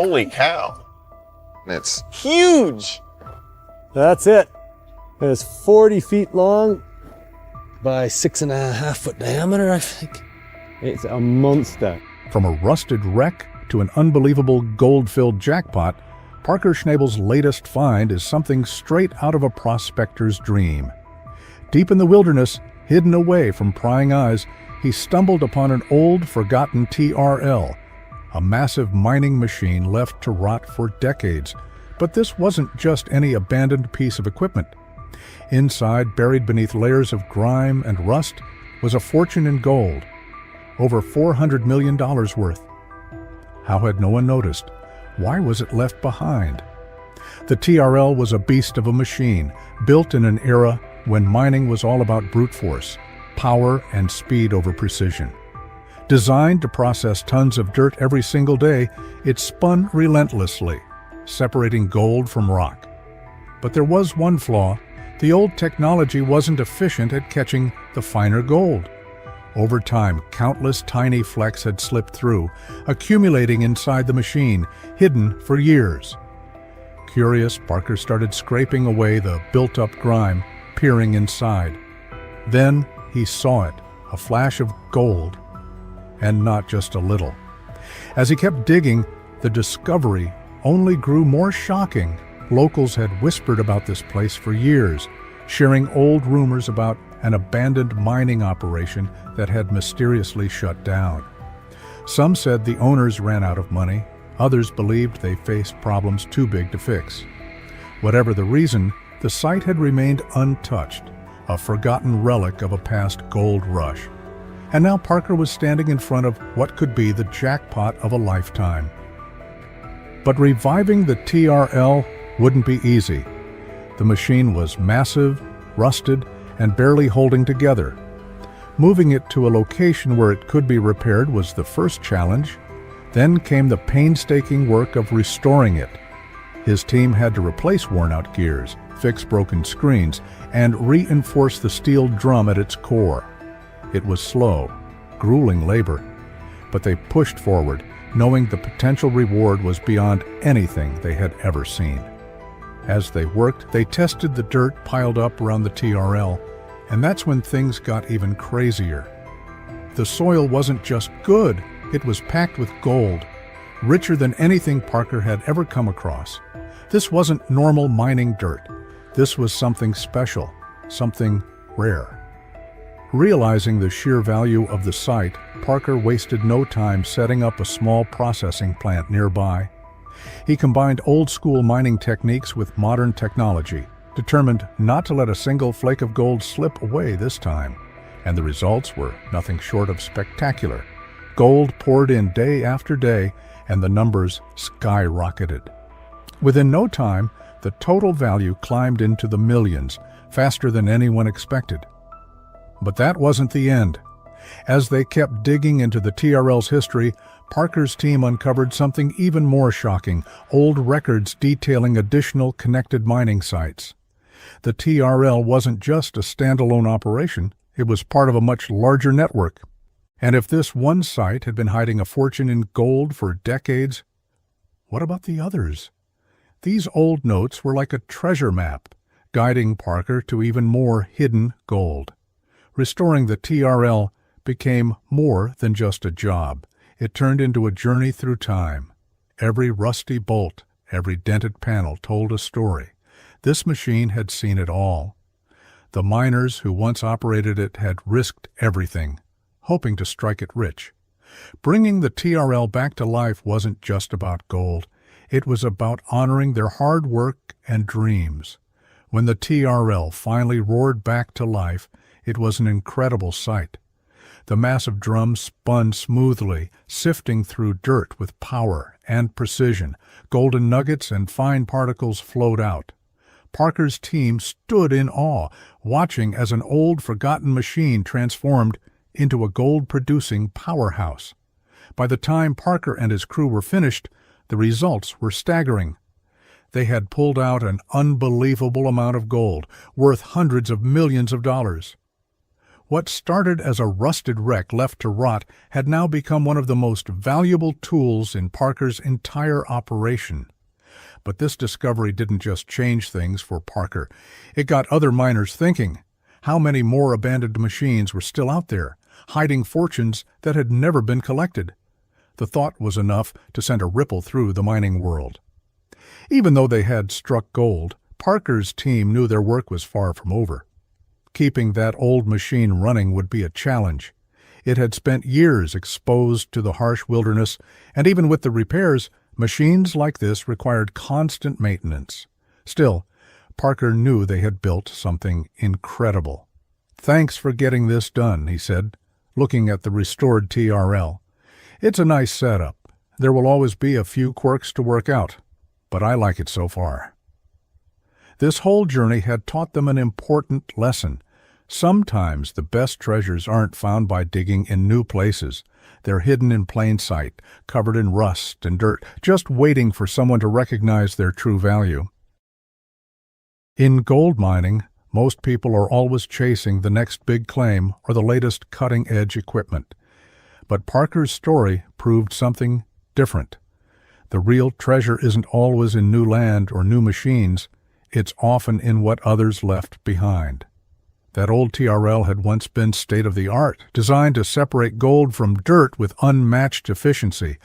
Holy cow. It's Huge. That's it. It's 40 feet long by 6.5 foot diameter, I think. It's a monster. From a rusted wreck to an unbelievable gold-filled jackpot, Parker Schnabel's latest find is something straight out of a prospector's dream. Deep in the wilderness, hidden away from prying eyes, he stumbled upon an old, forgotten TRL, a massive mining machine left to rot for decades. But this wasn't just any abandoned piece of equipment. Inside, buried beneath layers of grime and rust, was a fortune in gold, over $400 million worth. How had no one noticed? Why was it left behind? The TRL was a beast of a machine, built in an era when mining was all about brute force, power and speed over precision. Designed to process tons of dirt every single day, it spun relentlessly, separating gold from rock. But there was one flaw. The old technology wasn't efficient at catching the finer gold. Over time, countless tiny flecks had slipped through, accumulating inside the machine, hidden for years. Curious, Parker started scraping away the built-up grime, peering inside. Then he saw it, a flash of gold, and not just a little. As he kept digging, the discovery only grew more shocking. Locals had whispered about this place for years, sharing old rumors about an abandoned mining operation that had mysteriously shut down. Some said the owners ran out of money. Others believed they faced problems too big to fix. Whatever the reason, the site had remained untouched, a forgotten relic of a past gold rush. And now Parker was standing in front of what could be the jackpot of a lifetime. But reviving the TRL wouldn't be easy. The machine was massive, rusted, and barely holding together. Moving it to a location where it could be repaired was the first challenge. Then came the painstaking work of restoring it. His team had to replace worn-out gears, fix broken screens, and reinforce the steel drum at its core. It was slow, grueling labor, but they pushed forward, knowing the potential reward was beyond anything they had ever seen. As they worked, they tested the dirt piled up around the TRL, and that's when things got even crazier. The soil wasn't just good, it was packed with gold, richer than anything Parker had ever come across. This wasn't normal mining dirt. This was something special, something rare. Realizing the sheer value of the site, Parker wasted no time setting up a small processing plant nearby. He combined old-school mining techniques with modern technology, determined not to let a single flake of gold slip away this time. And the results were nothing short of spectacular. Gold poured in day after day, and the numbers skyrocketed. Within no time, the total value climbed into the millions, faster than anyone expected. But that wasn't the end. As they kept digging into the TRL's history, Parker's team uncovered something even more shocking, old records detailing additional connected mining sites. The TRL wasn't just a standalone operation, it was part of a much larger network. And if this one site had been hiding a fortune in gold for decades, what about the others? These old notes were like a treasure map, guiding Parker to even more hidden gold. Restoring the TRL became more than just a job. It turned into a journey through time. Every rusty bolt, every dented panel told a story. This machine had seen it all. The miners who once operated it had risked everything, hoping to strike it rich. Bringing the TRL back to life wasn't just about gold. It was about honoring their hard work and dreams. When the TRL finally roared back to life, it was an incredible sight. The massive drum spun smoothly, sifting through dirt with power and precision. Golden nuggets and fine particles flowed out. Parker's team stood in awe, watching as an old, forgotten machine transformed into a gold-producing powerhouse. By the time Parker and his crew were finished, the results were staggering. They had pulled out an unbelievable amount of gold, worth hundreds of millions of dollars. What started as a rusted wreck left to rot had now become one of the most valuable tools in Parker's entire operation. But this discovery didn't just change things for Parker. It got other miners thinking. How many more abandoned machines were still out there, hiding fortunes that had never been collected? The thought was enough to send a ripple through the mining world. Even though they had struck gold, Parker's team knew their work was far from over. Keeping that old machine running would be a challenge. It had spent years exposed to the harsh wilderness, and even with the repairs, machines like this required constant maintenance. Still, Parker knew they had built something incredible. "Thanks for getting this done," he said, looking at the restored TRL. "It's a nice setup. There will always be a few quirks to work out, but I like it so far." This whole journey had taught them an important lesson. Sometimes the best treasures aren't found by digging in new places. They're hidden in plain sight, covered in rust and dirt, just waiting for someone to recognize their true value. In gold mining, most people are always chasing the next big claim or the latest cutting-edge equipment. But Parker's story proved something different. The real treasure isn't always in new land or new machines. It's often in what others left behind. That old TRL had once been state-of-the-art, designed to separate gold from dirt with unmatched efficiency.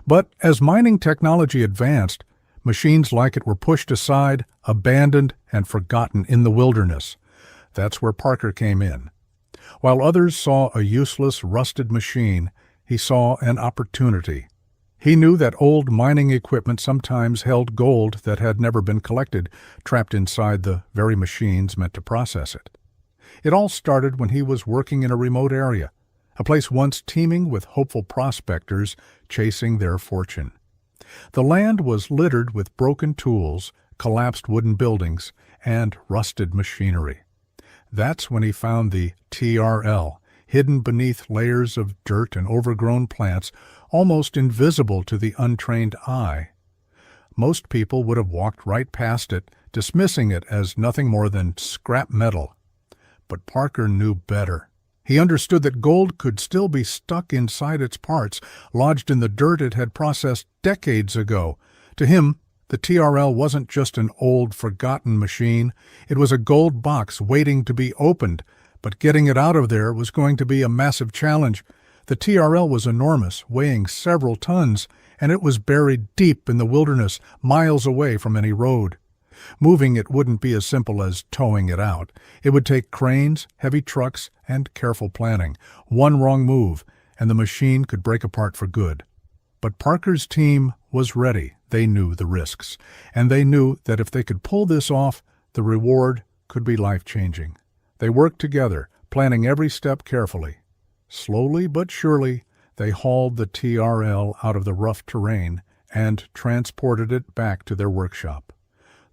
But as mining technology advanced, machines like it were pushed aside, abandoned, and forgotten in the wilderness. That's where Parker came in. While others saw a useless, rusted machine, he saw an opportunity. He knew that old mining equipment sometimes held gold that had never been collected, trapped inside the very machines meant to process it. It all started when he was working in a remote area, a place once teeming with hopeful prospectors chasing their fortune. The land was littered with broken tools, collapsed wooden buildings, and rusted machinery. That's when he found the TRL, hidden beneath layers of dirt and overgrown plants, almost invisible to the untrained eye. Most people would have walked right past it, dismissing it as nothing more than scrap metal. But Parker knew better. He understood that gold could still be stuck inside its parts, lodged in the dirt it had processed decades ago. To him, the TRL wasn't just an old, forgotten machine. It was a gold box waiting to be opened, but getting it out of there was going to be a massive challenge. The TRL was enormous, weighing several tons, and it was buried deep in the wilderness, miles away from any road. Moving it wouldn't be as simple as towing it out. It would take cranes, heavy trucks, and careful planning. One wrong move, and the machine could break apart for good. But Parker's team was ready. They knew the risks, and they knew that if they could pull this off, the reward could be life-changing. They worked together, planning every step carefully. Slowly but surely, they hauled the TRL out of the rough terrain and transported it back to their workshop.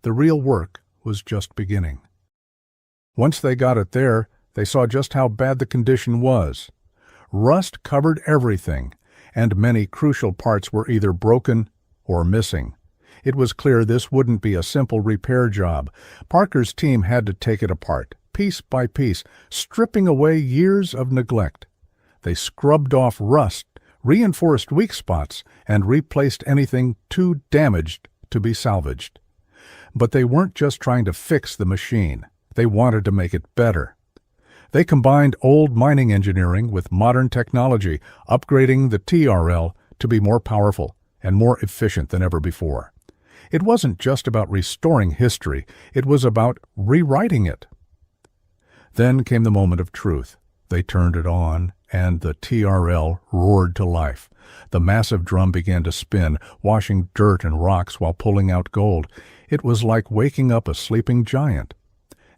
The real work was just beginning. Once they got it there, they saw just how bad the condition was. Rust covered everything, and many crucial parts were either broken or missing. It was clear this wouldn't be a simple repair job. Parker's team had to take it apart, piece by piece, stripping away years of neglect. They scrubbed off rust, reinforced weak spots, and replaced anything too damaged to be salvaged. But they weren't just trying to fix the machine. They wanted to make it better. They combined old mining engineering with modern technology, upgrading the TRL to be more powerful and more efficient than ever before. It wasn't just about restoring history. It was about rewriting it. Then came the moment of truth. They turned it on, and the TRL roared to life. The massive drum began to spin, washing dirt and rocks while pulling out gold. It was like waking up a sleeping giant.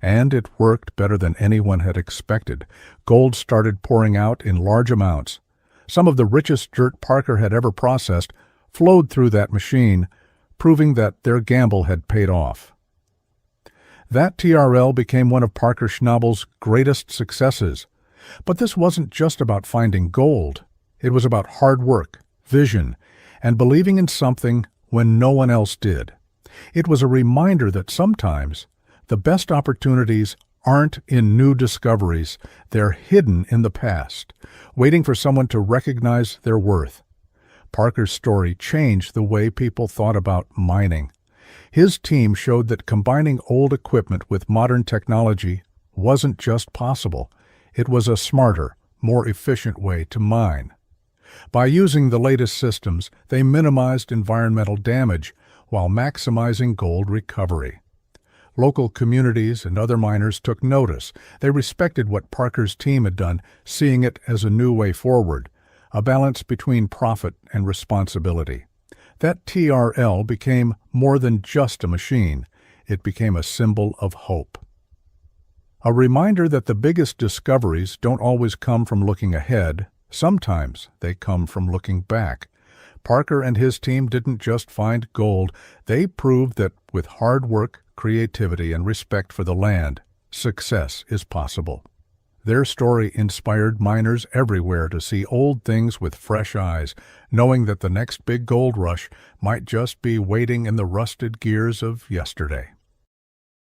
And it worked better than anyone had expected. Gold started pouring out in large amounts. Some of the richest dirt Parker had ever processed flowed through that machine, proving that their gamble had paid off. That TRL became one of Parker Schnabel's greatest successes. But this wasn't just about finding gold. It was about hard work, vision, and believing in something when no one else did. It was a reminder that sometimes the best opportunities aren't in new discoveries, they're hidden in the past, waiting for someone to recognize their worth. Parker's story changed the way people thought about mining. His team showed that combining old equipment with modern technology wasn't just possible, it was a smarter, more efficient way to mine. By using the latest systems, they minimized environmental damage while maximizing gold recovery. Local communities and other miners took notice. They respected what Parker's team had done, seeing it as a new way forward, a balance between profit and responsibility. That TRL became more than just a machine. It became a symbol of hope. A reminder that the biggest discoveries don't always come from looking ahead. Sometimes they come from looking back. Parker and his team didn't just find gold. They proved that with hard work, creativity, and respect for the land, success is possible. Their story inspired miners everywhere to see old things with fresh eyes, knowing that the next big gold rush might just be waiting in the rusted gears of yesterday.